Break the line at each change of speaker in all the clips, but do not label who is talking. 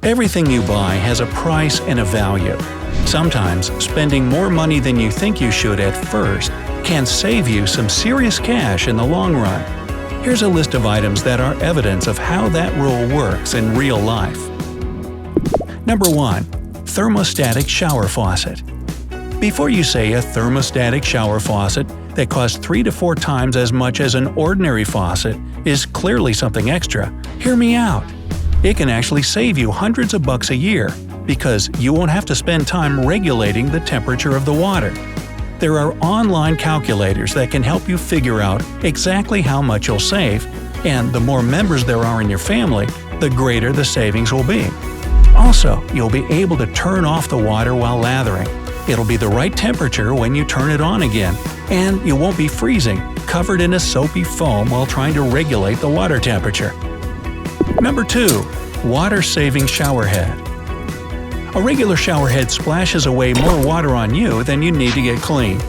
Everything you buy has a price and a value. Sometimes, spending more money than you think you should at first can save you some serious cash in the long run. Here's a list of items that are evidence of how that rule works in real life. Number 1. Thermostatic shower faucet. Before you say a thermostatic shower faucet that costs 3 to 4 times as much as an ordinary faucet is clearly something extra, hear me out. It can actually save you hundreds of bucks a year because you won't have to spend time regulating the temperature of the water. There are online calculators that can help you figure out exactly how much you'll save, and the more members there are in your family, the greater the savings will be. Also, you'll be able to turn off the water while lathering. It'll be the right temperature when you turn it on again, and you won't be freezing, covered in a soapy foam while trying to regulate the water temperature. Number 2. Water-saving shower head. A regular shower head splashes away more water on you than you need to get clean.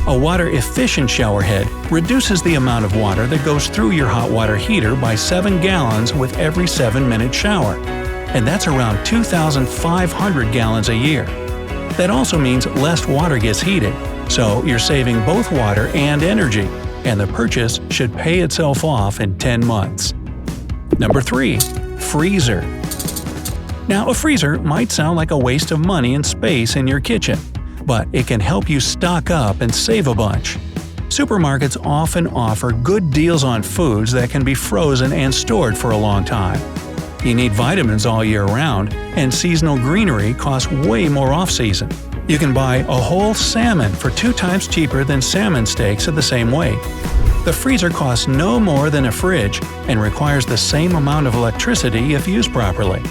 A water-efficient shower head reduces the amount of water that goes through your hot water heater by 7 gallons with every 7-minute shower, and that's around 2,500 gallons a year. That also means less water gets heated, so you're saving both water and energy, and the purchase should pay itself off in 10 months. Number 3. Freezer. Now, a freezer might sound like a waste of money and space in your kitchen, but it can help you stock up and save a bunch. Supermarkets often offer good deals on foods that can be frozen and stored for a long time. You need vitamins all year round, and seasonal greenery costs way more off-season. You can buy a whole salmon for 2 times cheaper than salmon steaks at the same weight. The freezer costs no more than a fridge and requires the same amount of electricity if used properly.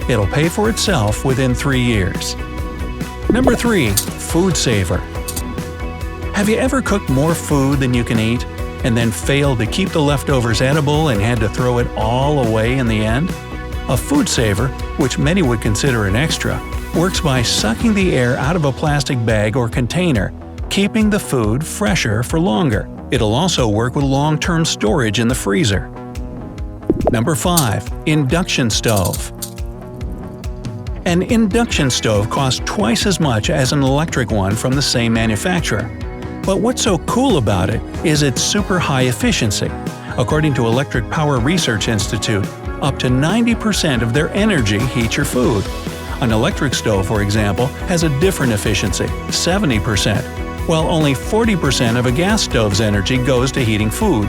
It'll pay for itself within 3 years. Number 3. Food saver. Have you ever cooked more food than you can eat, and then failed to keep the leftovers edible and had to throw it all away in the end? A food saver, which many would consider an extra, works by sucking the air out of a plastic bag or container, keeping the food fresher for longer. It'll also work with long-term storage in the freezer. Number 5. Induction stove. An induction stove costs twice as much as an electric one from the same manufacturer. But what's so cool about it is its super high efficiency. According to Electric Power Research Institute, up to 90% of their energy heats your food. An electric stove, for example, has a different efficiency, 70%, while only 40% of a gas stove's energy goes to heating food.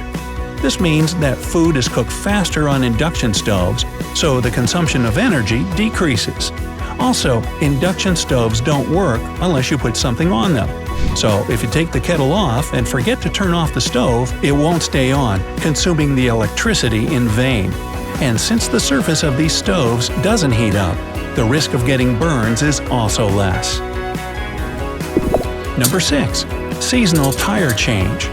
This means that food is cooked faster on induction stoves, so the consumption of energy decreases. Also, induction stoves don't work unless you put something on them. So if you take the kettle off and forget to turn off the stove, it won't stay on, consuming the electricity in vain. And since the surface of these stoves doesn't heat up, the risk of getting burns is also less. Number 6. Seasonal tire change.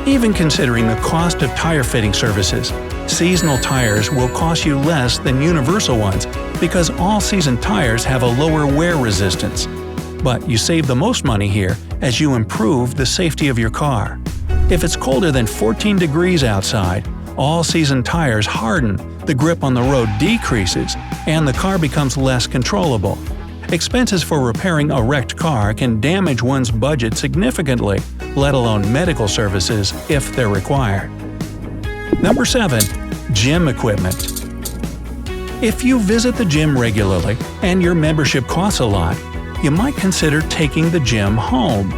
Even considering the cost of tire fitting services, seasonal tires will cost you less than universal ones because all-season tires have a lower wear resistance. But you save the most money here as you improve the safety of your car. If it's colder than 14 degrees outside, all-season tires harden, the grip on the road decreases, and the car becomes less controllable. Expenses for repairing a wrecked car can damage one's budget significantly, let alone medical services if they're required. Number 7. Gym equipment. If you visit the gym regularly and your membership costs a lot, you might consider taking the gym home.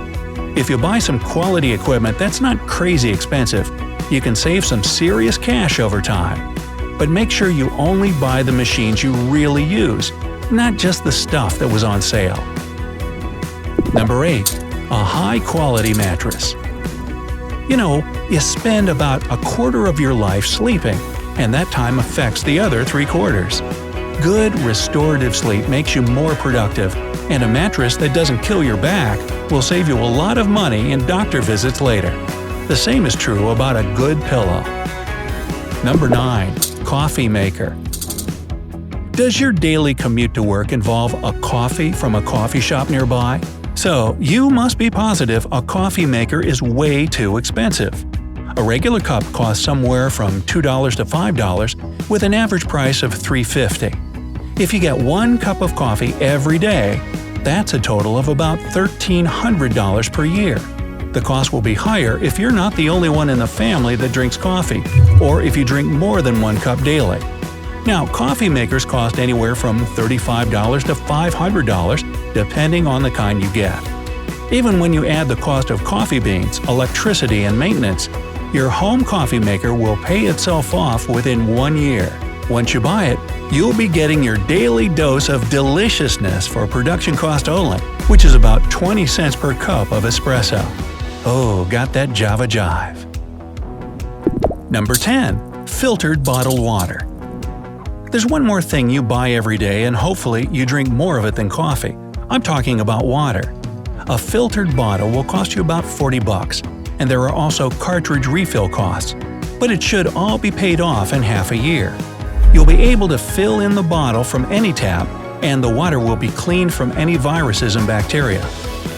If you buy some quality equipment that's not crazy expensive, you can save some serious cash over time. But make sure you only buy the machines you really use, not just the stuff that was on sale. Number 8. A high-quality mattress. You know, you spend about a quarter of your life sleeping, and that time affects the other 3/4. Good restorative sleep makes you more productive, and a mattress that doesn't kill your back will save you a lot of money in doctor visits later. The same is true about a good pillow. Number 9. Coffee maker. Does your daily commute to work involve a coffee from a coffee shop nearby? So, you must be positive a coffee maker is way too expensive. A regular cup costs somewhere from $2 to $5, with an average price of $3.50. If you get 1 cup of coffee every day, that's a total of about $1,300 per year. The cost will be higher if you're not the only one in the family that drinks coffee, or if you drink more than 1 cup daily. Now, coffee makers cost anywhere from $35 to $500, depending on the kind you get. Even when you add the cost of coffee beans, electricity, and maintenance, your home coffee maker will pay itself off within 1 year. Once you buy it, you'll be getting your daily dose of deliciousness for production cost only, which is about 20 cents per cup of espresso. Oh, got that Java jive. Number 10. Filtered bottled water. There's one more thing you buy every day and hopefully you drink more of it than coffee. I'm talking about water. A filtered bottle will cost you about $40, and there are also cartridge refill costs, but it should all be paid off in half a year. You'll be able to fill in the bottle from any tap, and the water will be cleaned from any viruses and bacteria.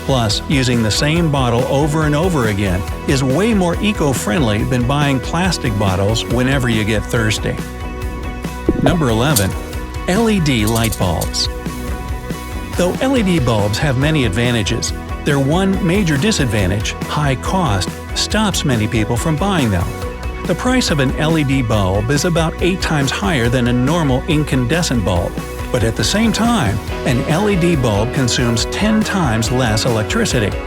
Plus, using the same bottle over and over again is way more eco-friendly than buying plastic bottles whenever you get thirsty. Number 11. LED light bulbs. Though LED bulbs have many advantages, their one major disadvantage, high cost, stops many people from buying them. The price of an LED bulb is about 8 times higher than a normal incandescent bulb, but at the same time, an LED bulb consumes 10 times less electricity.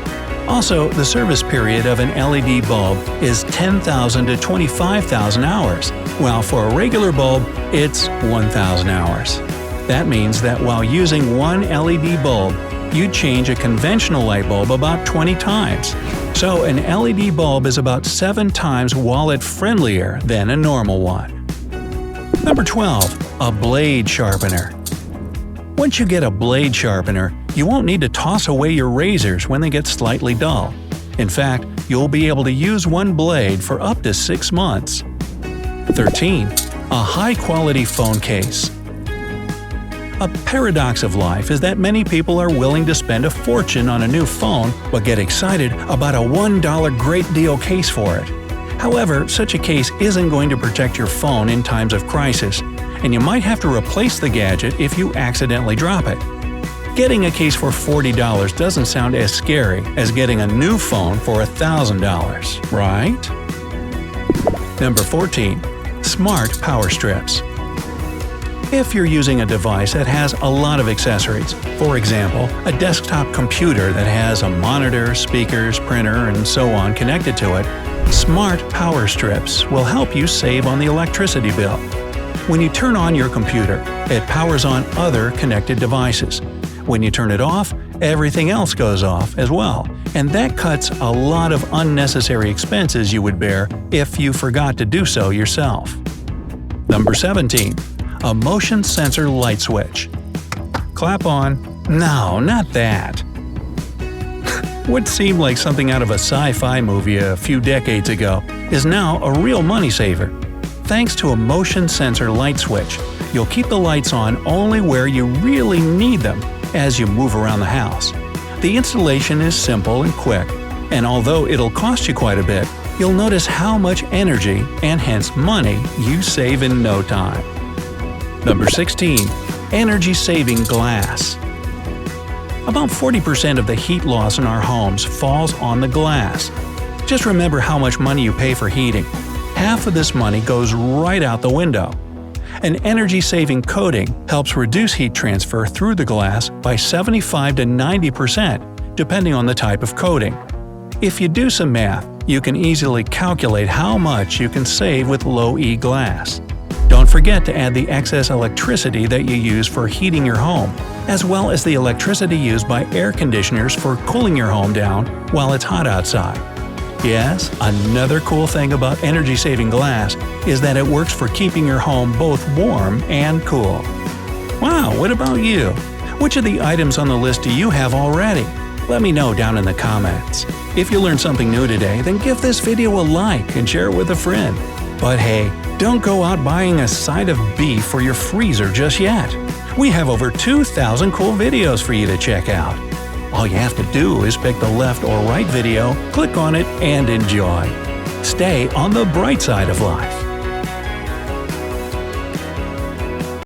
Also, the service period of an LED bulb is 10,000 to 25,000 hours, while for a regular bulb, it's 1,000 hours. That means that while using one LED bulb, you'd change a conventional light bulb about 20 times. So an LED bulb is about 7 times wallet-friendlier than a normal one. Number 12. A blade sharpener. Once you get a blade sharpener, you won't need to toss away your razors when they get slightly dull. In fact, you'll be able to use one blade for up to 6 months. 13. A high-quality phone case. A paradox of life is that many people are willing to spend a fortune on a new phone but get excited about a $1 great deal case for it. However, such a case isn't going to protect your phone in times of crisis, and you might have to replace the gadget if you accidentally drop it. Getting a case for $40 doesn't sound as scary as getting a new phone for $1,000, right? Number 14. Smart power strips. If you're using a device that has a lot of accessories, for example, a desktop computer that has a monitor, speakers, printer, and so on connected to it, smart power strips will help you save on the electricity bill. When you turn on your computer, it powers on other connected devices. When you turn it off, everything else goes off as well, and that cuts a lot of unnecessary expenses you would bear if you forgot to do so yourself. Number 17. A motion sensor light switch. Clap on. No, not that. What seemed like something out of a sci-fi movie a few decades ago is now a real money saver. Thanks to a motion sensor light switch, you'll keep the lights on only where you really need them as you move around the house. The installation is simple and quick, and although it'll cost you quite a bit, you'll notice how much energy, and hence money, you save in no time. Number 16. Energy-saving glass. About 40% of the heat loss in our homes falls on the glass. Just remember how much money you pay for heating. Half of this money goes right out the window. An energy-saving coating helps reduce heat transfer through the glass by 75 to 90%, depending on the type of coating. If you do some math, you can easily calculate how much you can save with low-E glass. Don't forget to add the excess electricity that you use for heating your home, as well as the electricity used by air conditioners for cooling your home down while it's hot outside. Yes, another cool thing about energy-saving glass is that it works for keeping your home both warm and cool. Wow, what about you? Which of the items on the list do you have already? Let me know down in the comments. If you learned something new today, then give this video a like and share it with a friend. But hey, don't go out buying a side of beef for your freezer just yet. We have over 2,000 cool videos for you to check out. All you have to do is pick the left or right video, click on it, and enjoy. Stay on the bright side of life.